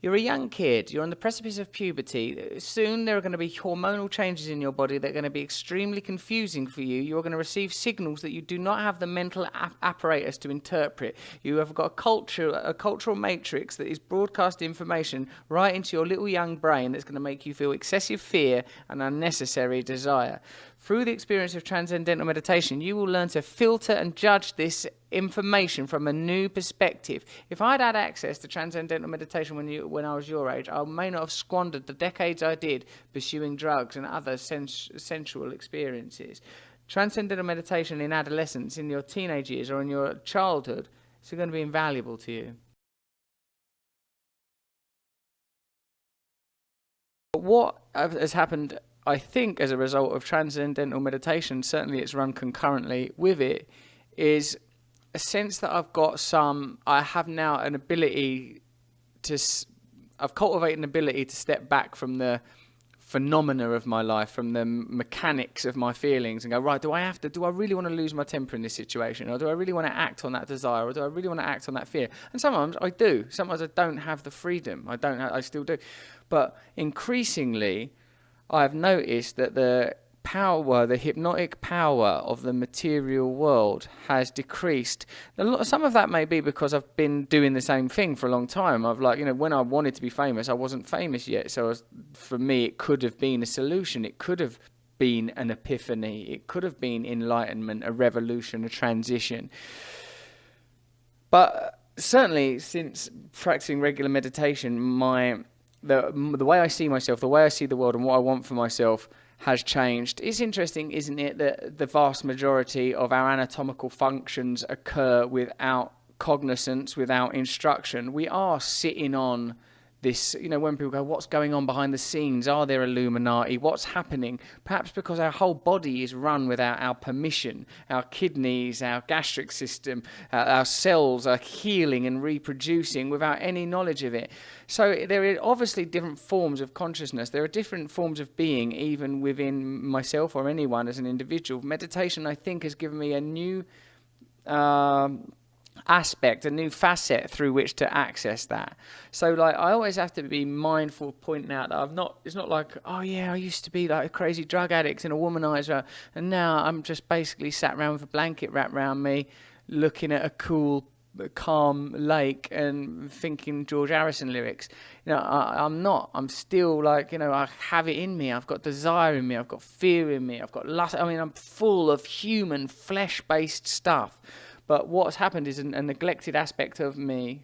You're a young kid, you're on the precipice of puberty. Soon there are going to be hormonal changes in your body that are going to be extremely confusing for you. You're going to receive signals that you do not have the mental apparatus to interpret. You have got a cultural matrix that is broadcast information right into your little young brain that's going to make you feel excessive fear and unnecessary desire. Through the experience of transcendental meditation, you will learn to filter and judge this information from a new perspective. If I'd had access to transcendental meditation when I was your age, I may not have squandered the decades I did pursuing drugs and other sensual experiences. Transcendental meditation in adolescence, in your teenage years, or in your childhood, is going to be invaluable to you. But what has happened, I think, as a result of transcendental meditation, certainly it's run concurrently with it, is a sense that I have now an ability I've cultivated an ability to step back from the phenomena of my life, from the mechanics of my feelings, and go, right, do I really want to lose my temper in this situation? Or do I really want to act on that desire? Or do I really want to act on that fear? And sometimes I do. Sometimes I don't have the freedom. I still do. But increasingly, I've noticed that the hypnotic power of the material world has decreased. Some of that may be because I've been doing the same thing for a long time. When I wanted to be famous, I wasn't famous yet. So for me, it could have been a solution. It could have been an epiphany. It could have been enlightenment, a revolution, a transition. But certainly since practicing regular meditation, the way I see myself, the way I see the world and what I want for myself has changed. It's interesting, isn't it, that the vast majority of our anatomical functions occur without cognizance, without instruction. We are sitting on this, when people go, what's going on behind the scenes? Are there Illuminati? What's happening? Perhaps because our whole body is run without our permission. Our kidneys, our gastric system, our cells are healing and reproducing without any knowledge of it. So there are obviously different forms of consciousness. There are different forms of being, even within myself or anyone as an individual. Meditation, I think, has given me a new aspect, a new facet through which to access that. So I always have to be mindful of pointing out that it's not like, oh yeah, I used to be like a crazy drug addict and a womanizer, and now I'm just basically sat around with a blanket wrapped around me looking at a cool, calm lake and thinking George Harrison lyrics. I'm not. I'm still I have it in me. I've got desire in me. I've got fear in me. I've got lust. I'm full of human flesh-based stuff. But what's happened is a neglected aspect of me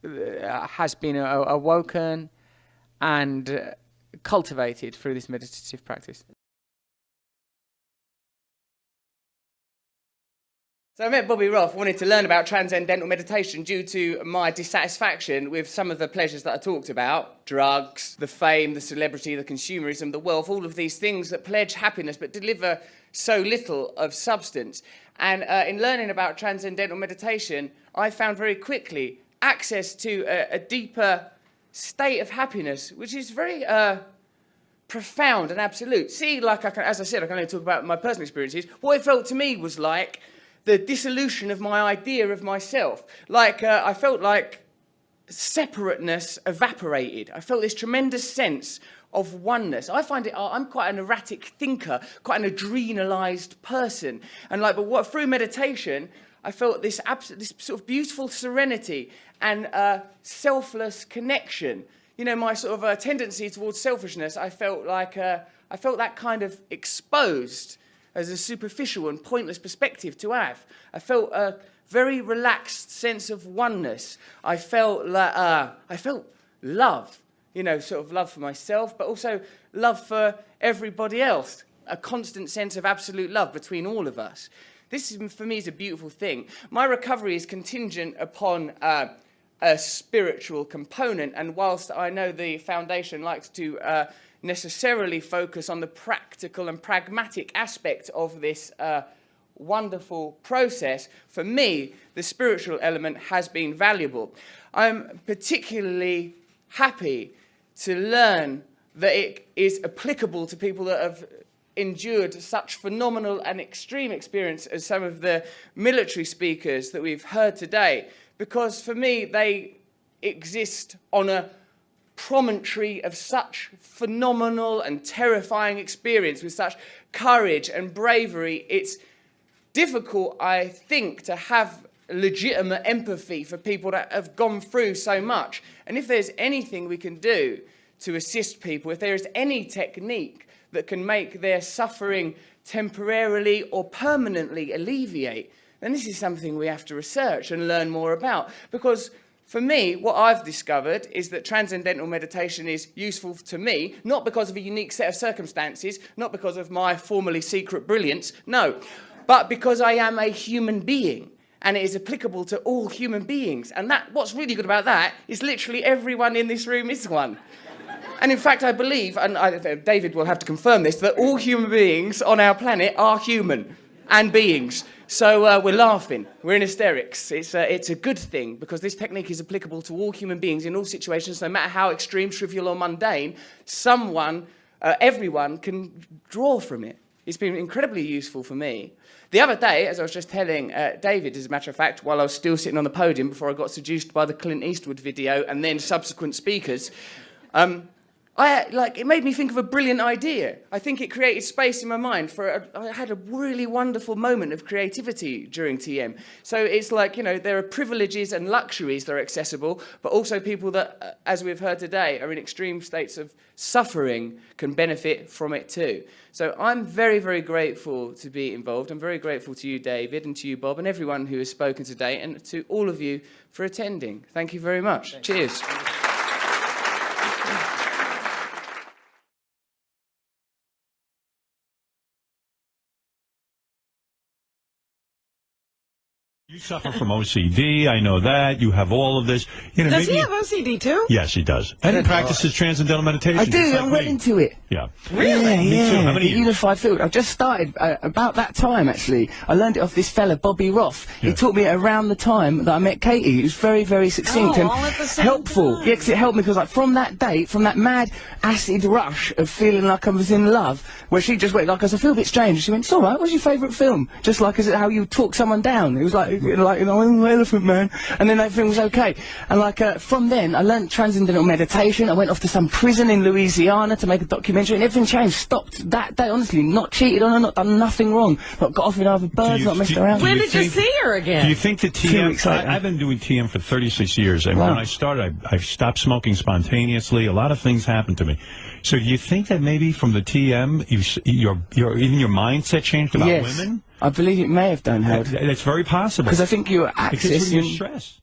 has been awoken and cultivated through this meditative practice. So I met Bobby Roth, wanted to learn about transcendental meditation due to my dissatisfaction with some of the pleasures that I talked about. Drugs, the fame, the celebrity, the consumerism, the wealth, all of these things that pledge happiness but deliver so little of substance. And in learning about transcendental meditation, I found very quickly access to a deeper state of happiness, which is very profound and absolute. As I said, I can only talk about my personal experiences. What it felt to me was like the dissolution of my idea of myself. I felt like separateness evaporated. I felt this tremendous sense of oneness. I find I'm quite an erratic thinker, quite an adrenalized person. And through meditation, I felt this sort of beautiful serenity and selfless connection. My sort of tendency towards selfishness, I felt that kind of exposed as a superficial and pointless perspective to have. I felt a very relaxed sense of oneness. I felt love. Sort of love for myself, but also love for everybody else. A constant sense of absolute love between all of us. This, for me, is a beautiful thing. My recovery is contingent upon a spiritual component, and whilst I know the foundation likes to necessarily focus on the practical and pragmatic aspect of this wonderful process, for me, the spiritual element has been valuable. I'm particularly happy to learn that it is applicable to people that have endured such phenomenal and extreme experience as some of the military speakers that we've heard today, because for me they exist on a promontory of such phenomenal and terrifying experience, with such courage and bravery, it's difficult, I think, to have legitimate empathy for people that have gone through so much. And if there's anything we can do to assist people, if there is any technique that can make their suffering temporarily or permanently alleviate, then this is something we have to research and learn more about. Because for me, what I've discovered is that transcendental meditation is useful to me, not because of a unique set of circumstances, not because of my formerly secret brilliance, no, but because I am a human being, and it is applicable to all human beings. And what's really good about that is literally everyone in this room is one. And in fact, I believe, and David will have to confirm this, that all human beings on our planet are human and beings. So we're laughing, we're in hysterics. It's a good thing, because this technique is applicable to all human beings in all situations, no matter how extreme, trivial or mundane. Everyone can draw from it. It's been incredibly useful for me. The other day, as I was just telling David, as a matter of fact, while I was still sitting on the podium before I got seduced by the Clint Eastwood video and then subsequent speakers, it made me think of a brilliant idea. I think it created space in my mind I had a really wonderful moment of creativity during TM. So it's like, there are privileges and luxuries that are accessible, but also people that, as we've heard today, are in extreme states of suffering can benefit from it too. So I'm very, very grateful to be involved. I'm very grateful to you, David, and to you, Bob, and everyone who has spoken today, and to all of you for attending. Thank you very much. Cheers. You suffer from OCD, I know that. You have all of this. Does he have OCD too? Yes, he does. And he practices transcendental meditation. I do, I'm well into it. Yeah. Really? Yeah, Me too. How many the years? Unified Field. I just started about that time, actually. I learned it off this fella, Bobby Roth. Yeah. He taught me around the time that I met Katie. It was very, very succinct and all at the same helpful. time. Yeah, 'cause it helped me, because from that date, from that mad acid rush of feeling like I was in love, where she just went, I feel a bit strange. She went, it's all right, what's your favourite film? Just like how you talk someone down. It was like I'm an elephant man. And then everything was okay. And from then, I learned transcendental meditation. I went off to some prison in Louisiana to make a documentary, and everything changed. Stopped that day, honestly. Not cheated on her, not done nothing wrong. Not got off with other birds, not messed around. When did you see her again? Do you think that 2 weeks later. I've been doing TM for 36 years, and Wow. when I started, I stopped smoking spontaneously. A lot of things happened to me. So do you think that maybe from the TM, even your mindset changed about Yes, women? I believe it may have done, Howard. That's very possible. Because I think you're Because of your accessing... stress.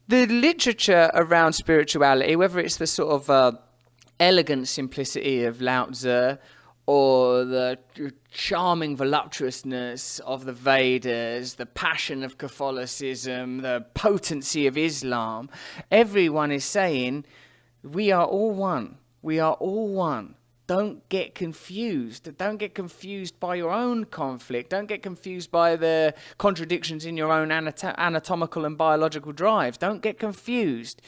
The literature around spirituality, whether it's the sort of elegant simplicity of Lao Tzu, or the charming voluptuousness of the Vedas, the passion of Catholicism, the potency of Islam, everyone is saying, we are all one. We are all one. Don't get confused. Don't get confused by your own conflict. Don't get confused by the contradictions in your own anatomical and biological drive. Don't get confused.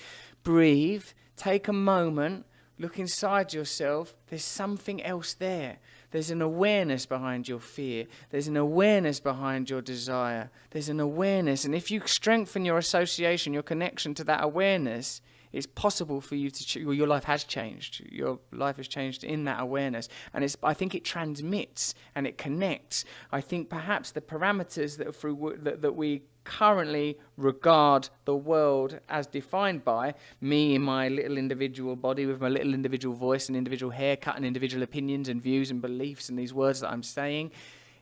Breathe. Take a moment. Look inside yourself. There's something else there. There's an awareness behind your fear. There's an awareness behind your desire. There's an awareness. And if you strengthen your association, your connection to that awareness, it's possible for you to... your life has changed. Your life has changed in that awareness. And I think it transmits and it connects. I think perhaps the parameters that we currently regard the world as defined by, me in my little individual body with my little individual voice and individual haircut and individual opinions and views and beliefs and these words that I'm saying,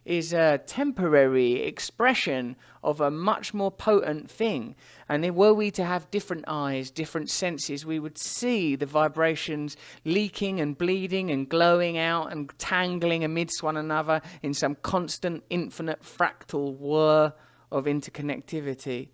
is a temporary expression of a much more potent thing. And were we to have different eyes, different senses, we would see the vibrations leaking and bleeding and glowing out and tangling amidst one another in some constant, infinite, fractal whir of interconnectivity.